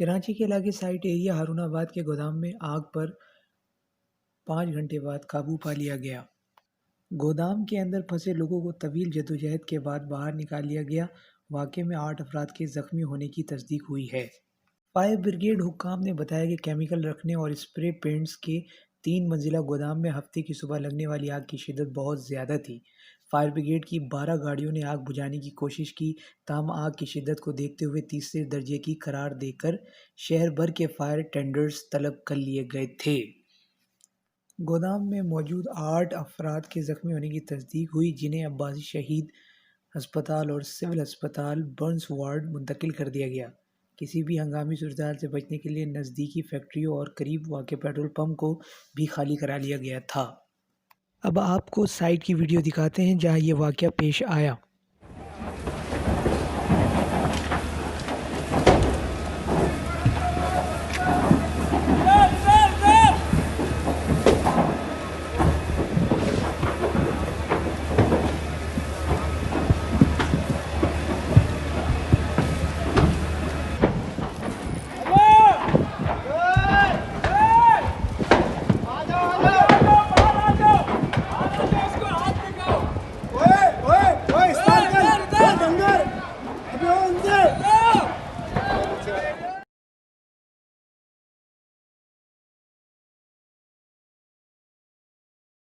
कराची के इलाके site area Harunabad के गोदाम में आग पर 5 घंटे बाद काबू पा लिया गया। गोदाम के अंदर फंसे लोगों को तवील जद्दोजहद के बाद बाहर निकाल लिया गया। वाक़े में 8 अफराद के ज़ख्मी होने की तस्दीक हुई है। फायर ब्रिगेड हुक्काम ने बताया कि केमिकल रखने और स्प्रे पेंट्स के 3 मंजिला गोदाम में हफ्ते की सुबह लगने वाली आग की शिद्दत बहुत ज़्यादा थी। फायर ब्रिगेड की 12 गाड़ियों ने आग बुझाने की कोशिश की, ताहम आग की शिद्दत को देखते हुए तीसरे दर्जे की करार देकर शहर भर के फायर टेंडर्स तलब कर लिए गए थे। गोदाम में मौजूद 8 अफराद के ज़ख्मी होने की तस्दीक हुई, जिन्हें अब्बासी शहीद अस्पताल और सिविल अस्पताल बर्न्स वार्ड मुंतकिल कर दिया गया। किसी भी हंगामी सूरत से बचने के लिए नज़दीकी फैक्ट्रियों और करीब वाक़े पेट्रोल पंप को भी खाली करा लिया गया था। अब आपको साइट की वीडियो दिखाते हैं जहां ये वाक़या पेश आया।